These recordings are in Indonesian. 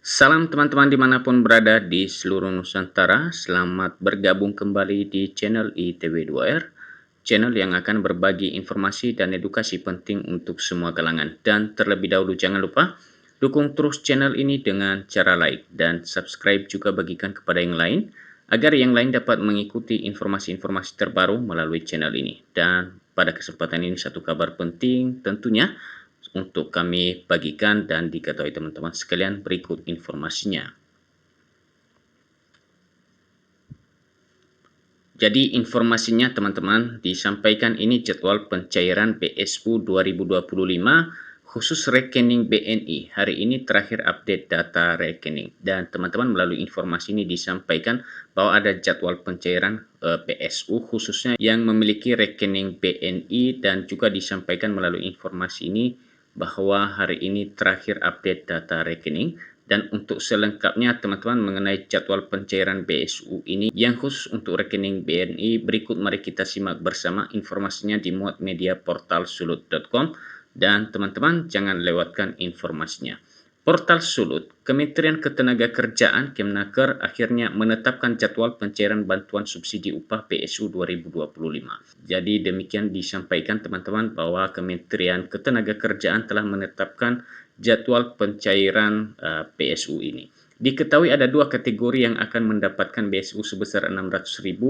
Salam teman-teman dimanapun berada di seluruh Nusantara, selamat bergabung kembali di channel ITW2R, channel yang akan berbagi informasi dan edukasi penting untuk semua kalangan. Dan terlebih dahulu jangan lupa, dukung terus channel ini dengan cara like dan subscribe juga bagikan kepada yang lain, agar yang lain dapat mengikuti informasi-informasi terbaru melalui channel ini. Dan pada kesempatan ini satu kabar penting tentunya, untuk kami bagikan dan diketahui teman-teman sekalian, berikut informasinya. Jadi informasinya teman-teman disampaikan ini jadwal pencairan BSU 2025 khusus rekening BNI. Hari ini terakhir update data rekening dan teman-teman melalui informasi ini disampaikan bahwa ada jadwal pencairan BSU khususnya yang memiliki rekening BNI dan juga disampaikan melalui informasi ini bahwa hari ini terakhir update data rekening. Dan untuk selengkapnya teman-teman mengenai jadwal pencairan BSU ini yang khusus untuk rekening BNI, berikut mari kita simak bersama. Informasinya dimuat media portal sulut.com dan teman-teman jangan lewatkan informasinya. Portal Sulut, Kementerian Ketenagakerjaan Kemnaker akhirnya menetapkan jadwal pencairan bantuan subsidi upah PSU 2025. Jadi demikian disampaikan teman-teman bahwa Kementerian Ketenagakerjaan telah menetapkan jadwal pencairan PSU ini. Diketahui ada dua kategori yang akan mendapatkan BSU sebesar 600.000,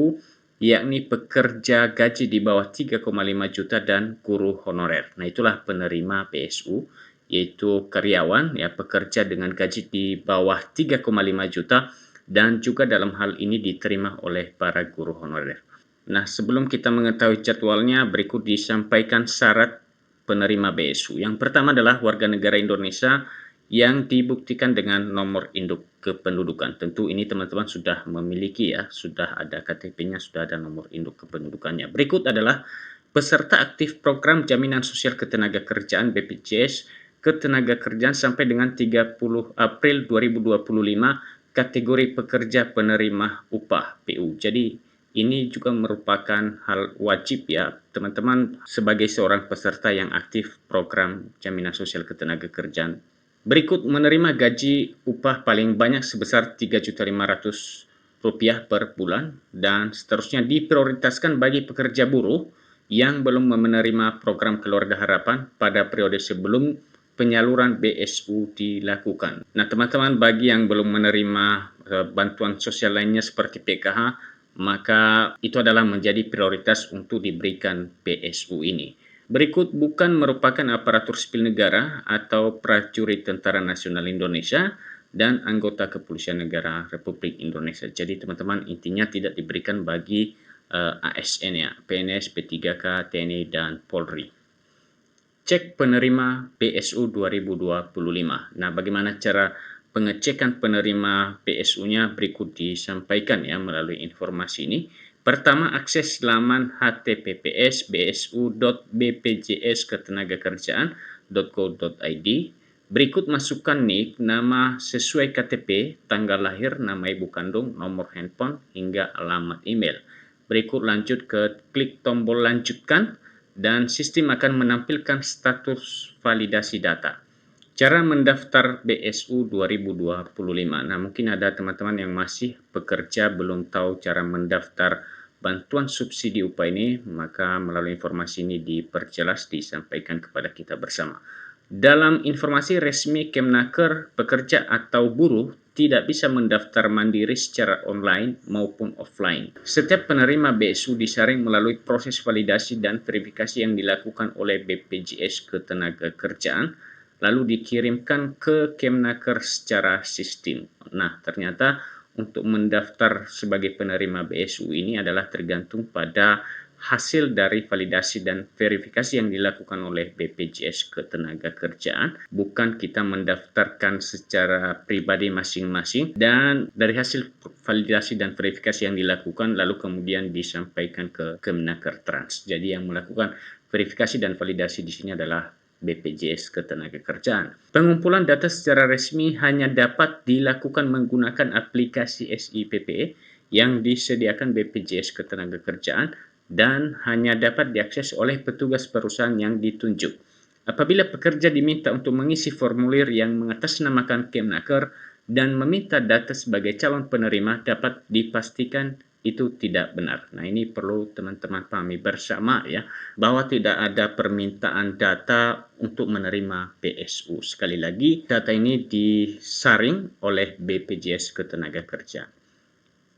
yakni pekerja gaji di bawah 3,5 juta dan guru honorer. Nah, itulah penerima PSU, yaitu karyawan ya, pekerja dengan gaji di bawah 3,5 juta dan juga dalam hal ini diterima oleh para guru honorer. Nah, sebelum kita mengetahui jadwalnya, berikut disampaikan syarat penerima BSU. Yang pertama adalah warga negara Indonesia yang dibuktikan dengan nomor induk kependudukan. Tentu ini teman-teman sudah memiliki ya, sudah ada KTP-nya, sudah ada nomor induk kependudukannya. Berikut adalah peserta aktif program jaminan sosial ketenagakerjaan BPJS Ketenagakerjaan sampai dengan 30 April 2025 kategori pekerja penerima upah PU. Jadi ini juga merupakan hal wajib ya teman-teman sebagai seorang peserta yang aktif program jaminan sosial ketenagakerjaan. Berikut menerima gaji upah paling banyak sebesar Rp3.500 per bulan dan seterusnya diprioritaskan bagi pekerja buruh yang belum menerima program Keluarga Harapan pada periode sebelum penyaluran BSU dilakukan. Nah, teman-teman bagi yang belum menerima bantuan sosial lainnya seperti PKH, maka itu adalah menjadi prioritas untuk diberikan BSU ini. Berikut bukan merupakan aparatur sipil negara atau prajurit Tentara Nasional Indonesia dan anggota Kepolisian Negara Republik Indonesia. Jadi teman-teman intinya tidak diberikan bagi ASN ya, PNS, P3K, TNI, dan Polri. Cek penerima BSU 2025. Nah, bagaimana cara pengecekan penerima BSU-nya berikut disampaikan ya melalui informasi ini. Pertama, akses laman https://bpjsketenagakerjaan.go.id. Berikut masukkan NIK, nama sesuai KTP, tanggal lahir, nama ibu kandung, nomor handphone, hingga alamat email. Berikut lanjut ke klik tombol lanjutkan dan sistem akan menampilkan status validasi data. Cara mendaftar BSU 2025. Nah, mungkin ada teman-teman yang masih bekerja belum tahu cara mendaftar bantuan subsidi upah ini, maka melalui informasi ini diperjelas, disampaikan kepada kita bersama. Dalam informasi resmi Kemnaker, pekerja atau buruh tidak bisa mendaftar mandiri secara online maupun offline. Setiap penerima BSU disaring melalui proses validasi dan verifikasi yang dilakukan oleh BPJS Ketenagakerjaan, lalu dikirimkan ke Kemnaker secara sistem. Nah, ternyata untuk mendaftar sebagai penerima BSU ini adalah tergantung pada hasil dari validasi dan verifikasi yang dilakukan oleh BPJS Ketenagakerjaan, bukan kita mendaftarkan secara pribadi masing-masing, dan dari hasil validasi dan verifikasi yang dilakukan lalu kemudian disampaikan ke Kemnaker Trans. Jadi yang melakukan verifikasi dan validasi di sini adalah BPJS Ketenagakerjaan. Pengumpulan data secara resmi hanya dapat dilakukan menggunakan aplikasi SIPPE yang disediakan BPJS Ketenagakerjaan dan hanya dapat diakses oleh petugas perusahaan yang ditunjuk. Apabila pekerja diminta untuk mengisi formulir yang mengatasnamakan Kemnaker, dan meminta data sebagai calon penerima dapat dipastikan itu tidak benar. Nah, ini perlu teman-teman pahami bersama ya, bahwa tidak ada permintaan data untuk menerima PSU. Sekali lagi, data ini disaring oleh BPJS Ketenagakerjaan.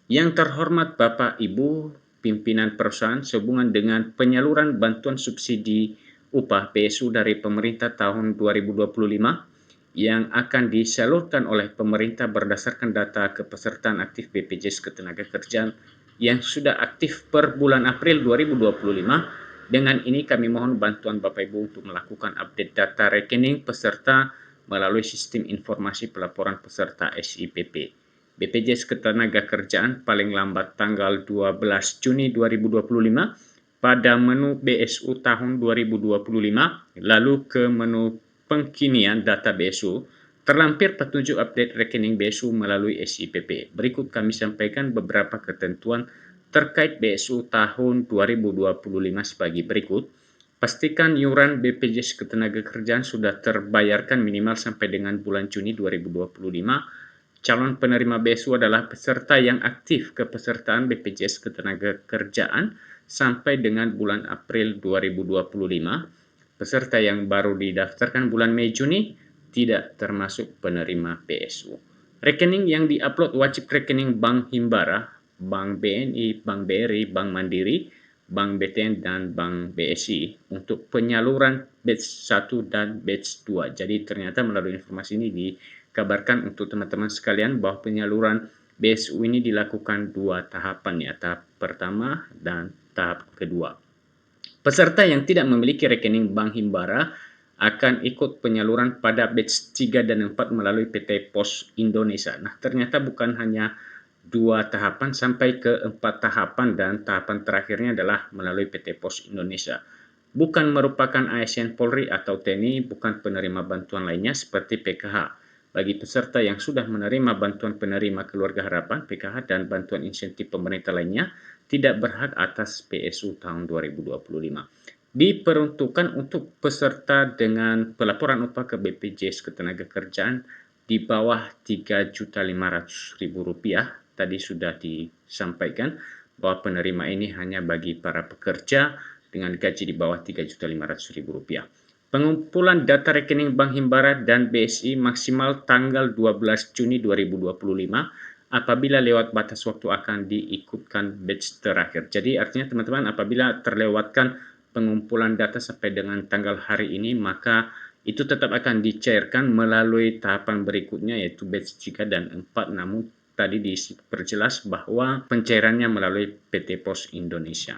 Yang terhormat Bapak Ibu pimpinan perusahaan sehubungan dengan penyaluran bantuan subsidi upah PSU dari pemerintah tahun 2025 yang akan disalurkan oleh pemerintah berdasarkan data kepesertaan aktif BPJS Ketenagakerjaan yang sudah aktif per bulan April 2025. Dengan ini kami mohon bantuan Bapak Ibu untuk melakukan update data rekening peserta melalui sistem informasi pelaporan peserta SIPP. BPJS Ketenagakerjaan paling lambat tanggal 12 Juni 2025 pada menu BSU tahun 2025, lalu ke menu pengkinian data BSU, terlampir petunjuk update rekening BSU melalui SIPP. Berikut kami sampaikan beberapa ketentuan terkait BSU tahun 2025 sebagai berikut. Pastikan iuran BPJS Ketenagakerjaan sudah terbayarkan minimal sampai dengan bulan Juni 2025. Calon penerima BSU adalah peserta yang aktif kepesertaan BPJS Ketenagakerjaan sampai dengan bulan April 2025. Peserta yang baru didaftarkan bulan Mei Juni tidak termasuk penerima PSU. Rekening yang diupload wajib rekening Bank Himbara, Bank BNI, Bank BRI, Bank Mandiri, Bank BTN, dan Bank BSI untuk penyaluran batch 1 dan batch 2. Jadi ternyata melalui informasi ini dikabarkan untuk teman-teman sekalian bahwa penyaluran BSU ini dilakukan 2 tahapan ya, tahap pertama dan tahap kedua. Peserta yang tidak memiliki rekening Bank Himbara akan ikut penyaluran pada batch 3 dan 4 melalui PT Pos Indonesia. Nah, ternyata bukan hanya 2 tahapan sampai ke 4 tahapan, dan tahapan terakhirnya adalah melalui PT Pos Indonesia. Bukan merupakan ASN Polri atau TNI, bukan penerima bantuan lainnya seperti PKH. Bagi peserta yang sudah menerima bantuan penerima keluarga harapan, PKH, dan bantuan insentif pemerintah lainnya, tidak berhak atas PSU tahun 2025. Diperuntukkan untuk peserta dengan pelaporan upah ke BPJS Ketenagakerjaan di bawah Rp3.500.000. Tadi sudah disampaikan bahwa penerima ini hanya bagi para pekerja dengan gaji di bawah Rp3.500.000. Pengumpulan data rekening Bank Himbara dan BSI maksimal tanggal 12 Juni 2025 apabila lewat batas waktu akan diikutkan batch terakhir. Jadi artinya teman-teman, apabila terlewatkan pengumpulan data sampai dengan tanggal hari ini, maka itu tetap akan dicairkan melalui tahapan berikutnya yaitu batch 3 dan 4. Namun tadi diperjelas bahwa pencairannya melalui PT Pos Indonesia.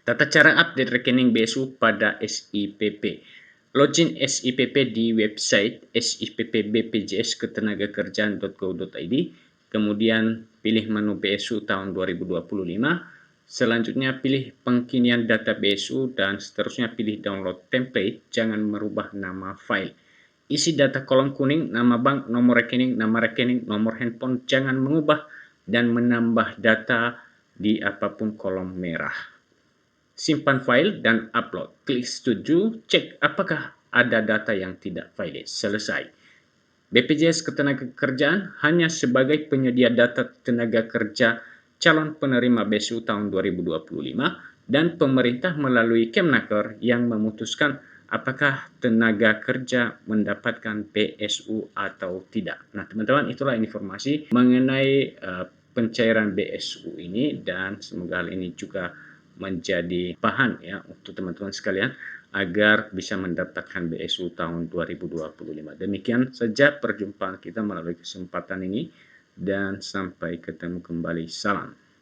Tata cara update rekening BSU pada SIPP. Login SIPP di website sippbpjsketenagakerjaan.go.id, kemudian pilih menu BSU tahun 2025, selanjutnya pilih pengkinian data BSU, dan seterusnya pilih download template, jangan merubah nama file. Isi data kolom kuning, nama bank, nomor rekening, nomor handphone, jangan mengubah dan menambah data di apapun kolom merah. Simpan file dan upload. Klik setuju, cek apakah ada data yang tidak valid. Selesai. BPJS Ketenagakerjaan hanya sebagai penyedia data tenaga kerja calon penerima BSU tahun 2025 dan pemerintah melalui Kemnaker yang memutuskan apakah tenaga kerja mendapatkan PSU atau tidak. Nah, teman-teman, itulah informasi mengenai pencairan BSU ini, dan semoga hal ini juga menjadi bahan ya untuk teman-teman sekalian agar bisa mendapatkan BSU tahun 2025. Demikian saja perjumpaan kita melalui kesempatan ini, dan sampai ketemu kembali. Salam.